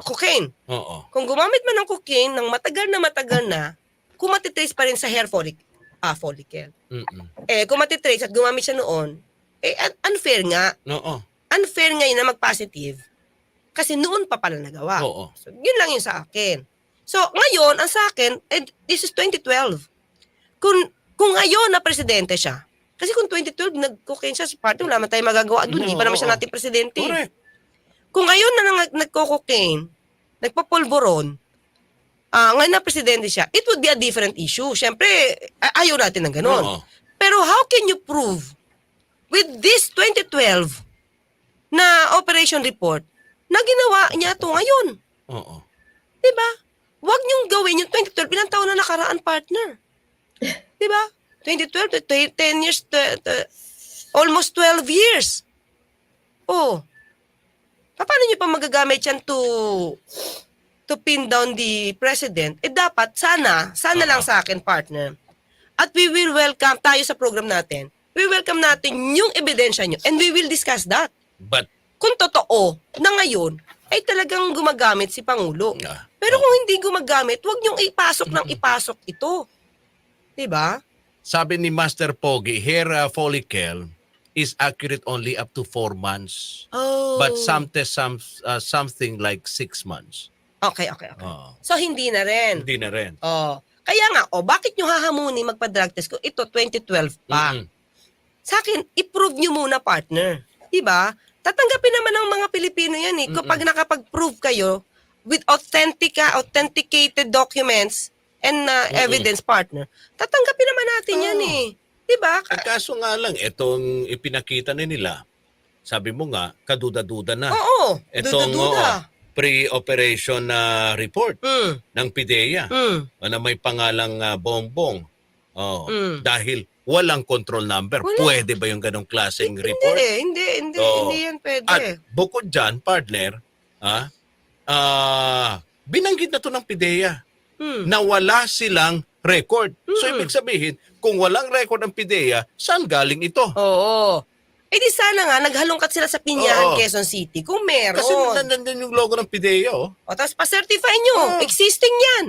cocaine. Oo. Kung gumamit man ng cocaine ng matagal na, kung matitrace pa rin sa hair follicle. Mm-mm. Kung matitrace at gumamit siya noon, unfair nga. Oo. Unfair ngayon na mag-positive. Kasi noon pa pala nagawa. Oo. So, yun lang yun sa akin. So, ngayon, ang sa akin, this is 2012. Kung ngayon na presidente siya, kasi kung 2012, nag-cocaine siya, party, wala man tayo magagawa doon. Hindi pa naman siya natin presidente. Correct. Kung ngayon na nagko-cocaine, nagpapulburon, ngayon na presidente siya, it would be a different issue. Siyempre, ayaw natin ng ganon. Oo. Pero how can you prove with this 2012 na operation report na ginawa niya ito ngayon? Oo. Diba? Huwag niyong gawin yung 2012. Ilang taon na nakaraan, partner? Diba? 2012, 10 years, almost 12 years. Oh. Paano niyo pa magagamit yan to pin down the president? Dapat, sana lang sa akin, partner. At we will welcome, tayo sa program natin, we welcome natin yung ebidensya nyo and we will discuss that. But, Kung totoo na ngayon ay talagang gumagamit si Pangulo. Pero kung hindi gumagamit, huwag niyong ipasok ito. Diba? sabi ni Master Pogi, hair follicle is accurate only up to 4 months. Oh. But some test something like 6 months. Okay. Oo. So, hindi na rin. Hindi na rin. Oh. Kaya nga, bakit nyo hahamuni magpa-drug test ko? Ito, 2012 pa. Mm-mm. Sa akin, i-prove nyo muna, partner. Diba? tatanggapin naman ng mga Pilipino yan eh. Kapag nakapag-prove kayo with authenticated documents and evidence partner, tatanggapin naman natin yan eh. Diba? Ang kaso nga lang, itong ipinakita na nila, sabi mo nga, kaduda-duda na. Oo, Itong duda-duda. pre-operation na report Mm, ng PIDEA mm, na may pangalang Bongbong. Dahil walang control number. Wala. Pwede ba yung ganong klaseng report? Hindi Oo. yan pwede. At bukod dyan, partner, binanggit na to ng PIDEA Mm. na wala silang record. So Mm. ibig sabihin, kung walang record ng PIDEA, saan galing ito? Oo. Eh di sana nga, naghalongkat sila sa Pinyahan, Oo. Quezon City. Kung meron. Kasi nandun yung logo ng PIDEA, oh. O tapos pa-certify nyo. Oo. Existing yan.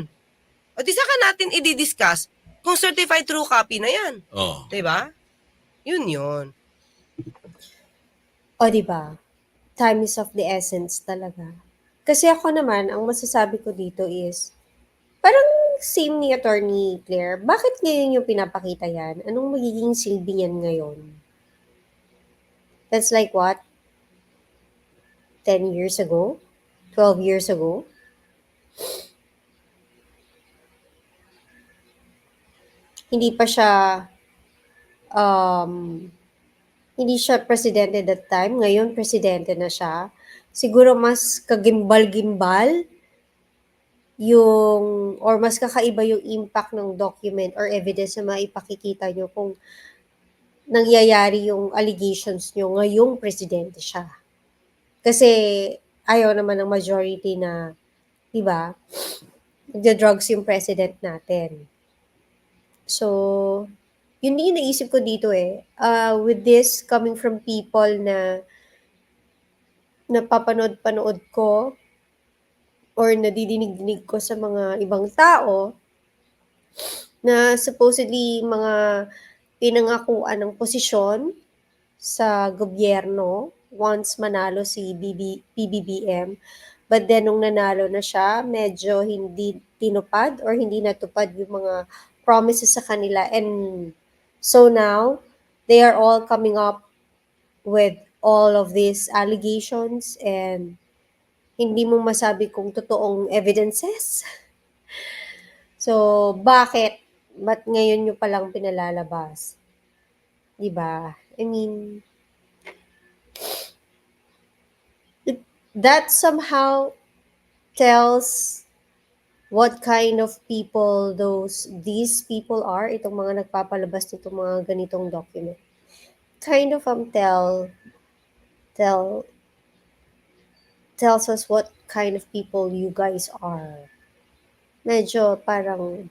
O di saka natin i-discuss kung certified true copy na yan. Oh. Diba? Yun. O, di ba? Time is of the essence talaga. Kasi ako naman, ang masasabi ko dito is, parang same ni Attorney Claire, bakit ngayon yung pinapakita yan? Anong magiging silbi niyan ngayon? That's like what? 10 years ago? 12 years ago? Hindi pa siya hindi siya presidente that time. Ngayon, presidente na siya. Siguro mas kagimbal-gimbal yung, or mas kakaiba yung impact ng document or evidence na maipakikita nyo kung nangyayari yung allegations nyo ngayong presidente siya. Kasi ayaw naman ng majority na, di ba, nagda-drugs yung president natin. So, yun din yung naisip ko dito eh. With this coming from people na napapanood-panood ko or nadidinig-dinig ko sa mga ibang tao na supposedly mga pinangakuan ng posisyon sa gobyerno once manalo si PBBM. But then, nung nanalo na siya, medyo hindi tinupad or hindi natupad yung mga promises sa kanila. And so now, they are all coming up with all of these allegations and hindi mo masabi kung totoong evidences. So, bakit? Ba't ngayon nyo palang pinalalabas? Diba? I mean, that somehow tells what kind of people these people are, itong mga nagpapalabas nitong mga ganitong document. Kind of tells us what kind of people you guys are. Medyo parang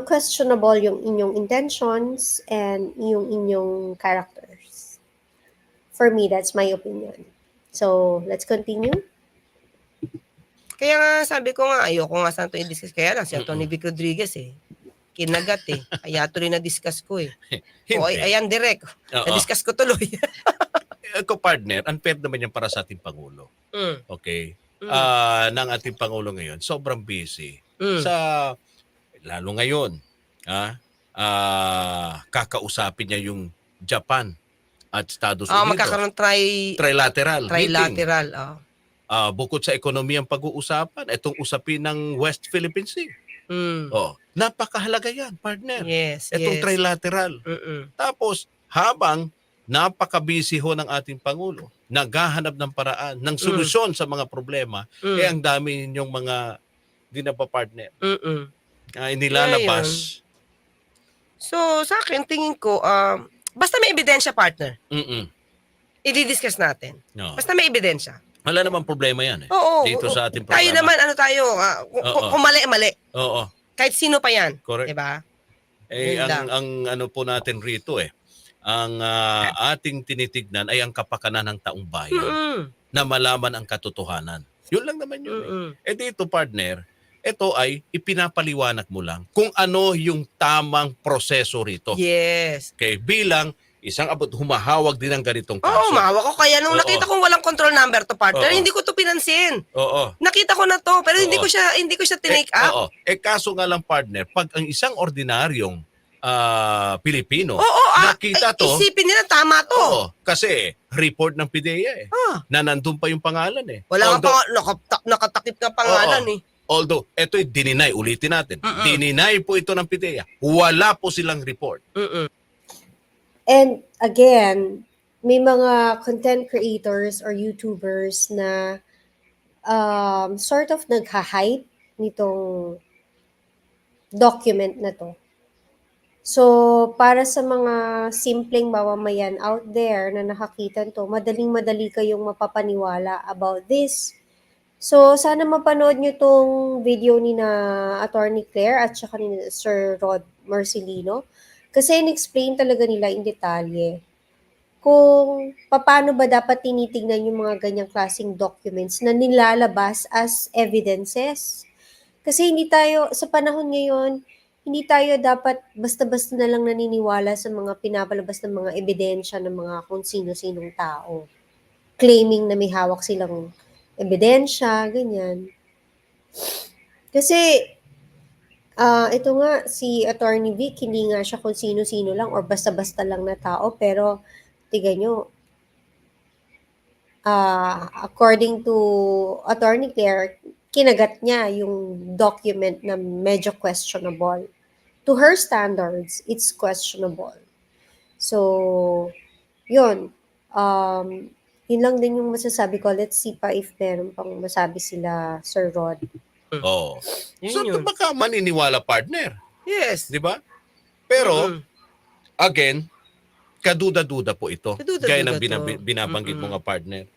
questionable yung inyong intentions and yung inyong characters. For me, that's my opinion. So, let's continue. Kaya nga sabi ko nga, ayoko nga sana ito i-discuss. Kaya lang, si Atty. Vic Rodriguez eh. Kinagat eh. Kaya tuloy na-discuss ko eh. O, ayan, direct. Oo. Na-discuss ko tuloy. Ako, partner, unfair naman yan para sa ating Pangulo. Mm, Okay? mm, Ng ating Pangulo ngayon, sobrang busy. mm. Lalo ngayon, kakausapin niya yung Japan at Estados Unidos. Magkakaroon Trilateral meeting. trilateral. Bukod sa ekonomiya ang pag-uusapan, itong usapin ng West Philippine Sea. Mm. Napakahalaga yan, partner. Yes, Itong yes. trilateral. Mm-mm. Tapos, habang napaka-busy ho ng ating Pangulo, naghahanap ng paraan, ng solusyon sa mga problema, ang dami ninyong mga di na pa partner. Mm-mm. Inilalabas. So, sa akin, tingin ko, basta may ebidensya, partner, i-discuss natin. No. Basta may ebidensya. Wala namang problema yan eh. Oo. Dito sa ating Tayo programa. naman, kung mali. Oo, Kahit sino pa yan. correct. Diba? Eh, Yun lang. ang ano po natin rito ang ating tinitignan ay ang kapakanan ng taong bayan Mm-mm. na malaman ang katotohanan. Yun lang naman yun. Mm-mm. Dito, partner, ito ay ipinapaliwanag mo lang kung ano yung tamang proseso rito. Yes. Okay, bilang isang humahawag din ng ganitong kaso. Oo, mahawa ko. Kaya nung Oo. nakita kong walang control number to, partner, Oo. hindi ko to pinansin. Oo. Nakita ko na to, pero hindi Oo. ko siya tinake up. Oo. Kaso nga lang, partner, pag ang isang ordinaryong Pilipino, Oo, nakita to, isipin nila tama to. oo, kasi report ng PIDEA na nandun pa yung pangalan Wala Although, ka pa, nakatakip na pangalan Oo. eh. although ito'y dininay, ulitin natin. Mm-mm. Dininay po ito ng PIDEA. Wala po silang report. Mm-mm. And again, may mga content creators or YouTubers na sort of nagha-hype nitong document na to. So, para sa mga simpleng mamamayan out there na nakakita to, madaling-madali kayong mapapaniwala about this. So, sana mapanood nyo tong video ni na Attorney Claire at saka ni Sir Rod Marcelino. Kasi in-explain talaga nila in detalye kung paano ba dapat tinitingnan yung mga ganyang klaseng documents na nilalabas as evidences. Kasi hindi tayo, sa panahon ngayon, hindi tayo dapat basta-basta na lang naniniwala sa mga pinapalabas ng mga ebidensya ng mga kung sino-sinong tao. Claiming na may hawak silang ebidensya, ganyan. Kasi, ito nga, si Attorney Vic, hindi nga siya kung sino-sino lang or basta-basta lang na tao, pero tignan nyo, according to Attorney Claire, kinagat niya yung document na medyo questionable. To her standards, it's questionable. So, yun. Yun lang din yung masasabi ko. Let's see pa if meron pang masabi sila, Sir Rod. Oh. Yun So, yun. baka maniniwala, partner. Yes. Di ba? Pero, Mm-mm. again, kaduda-duda po ito. Kaduda-duda Gaya ng to. binabanggit mo Mm-mm. nga, partner.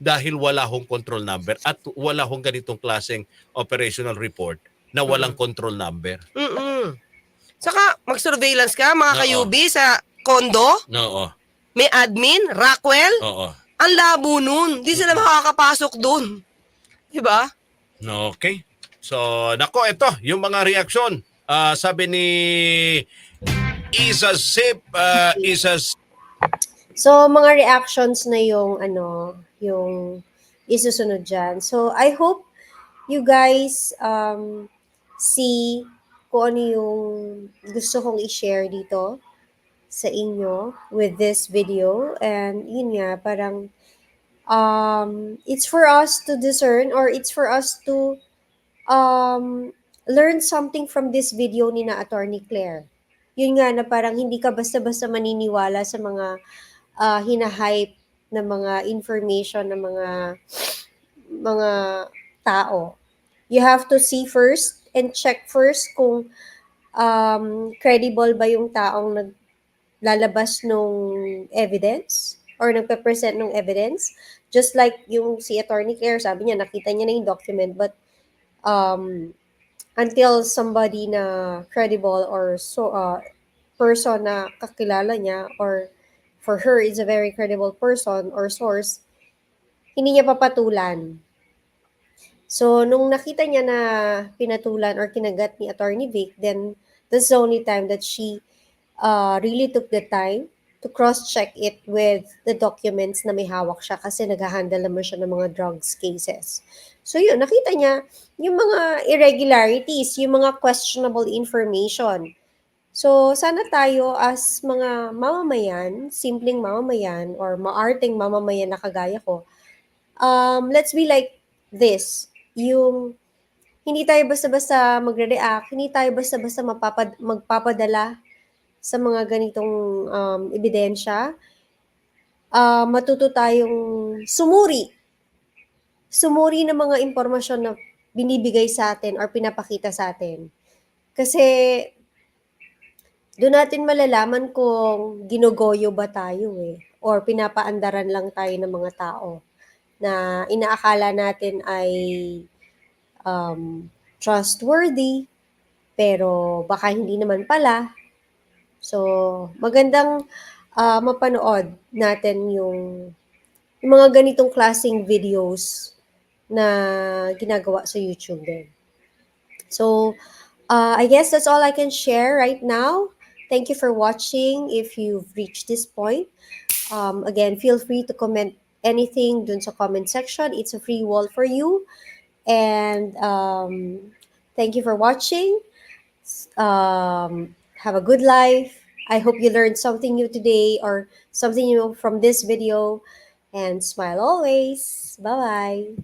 Dahil wala hong control number at wala hong ganitong klaseng operational report na walang control number. Mm-mm. Saka, mag-surveillance ka, mga Oo. kayubi, sa kondo, Oo. may admin, Rockwell, Oo. ang labo nun. Di sila makakapasok dun. Diba? Okay. So, nako, ito, yung mga reaksyon. Sabi ni Isa Sip, So, mga reactions na yung, yung isusunod dyan. So, I hope you guys see kung ano yung gusto kong i-share dito sa inyo with this video. And yun nga, parang it's for us to discern or it's for us to learn something from this video ni na Attorney Claire. Yun nga na parang hindi ka basta-basta maniniwala sa mga hinahype na mga information ng mga tao. You have to see first and check first kung credible ba yung taong naglalabas nung evidence or nagpe-present ng evidence. Just like yung si Attorney Claire, sabi niya, nakita niya na yung document, but until somebody na credible or person na kakilala niya or for her is a very credible person or source, hindi niya papatulan. So, nung nakita niya na pinatulan or kinagat ni Attorney Vic, then that's the only time that she really took the time to cross-check it with the documents na may hawak siya kasi nag-handle naman siya ng mga drugs cases. So yun, nakita niya yung mga irregularities, yung mga questionable information. So sana tayo as mga mamamayan, simpleng mamamayan or maarteng mamamayan na kagaya ko, let's be like this. Yung hindi tayo basta-basta magre-react, hindi tayo basta-basta magpapadala sa mga ganitong ebidensya. Matuto tayong sumuri ng mga impormasyon na binibigay sa atin or pinapakita sa atin. Kasi doon natin malalaman kung ginugoyo ba tayo or pinapaandaran lang tayo ng mga tao na inaakala natin ay trustworthy pero baka hindi naman pala. So, magandang mapanood natin yung mga ganitong klaseng videos na ginagawa sa YouTube din. So, I guess that's all I can share right now. Thank you for watching if you've reached this point. Again, feel free to comment anything dun sa comment section. It's a free wall for you. And thank you for watching. Have a good life. I hope you learned something new today or something new from this video, and smile always. Bye bye.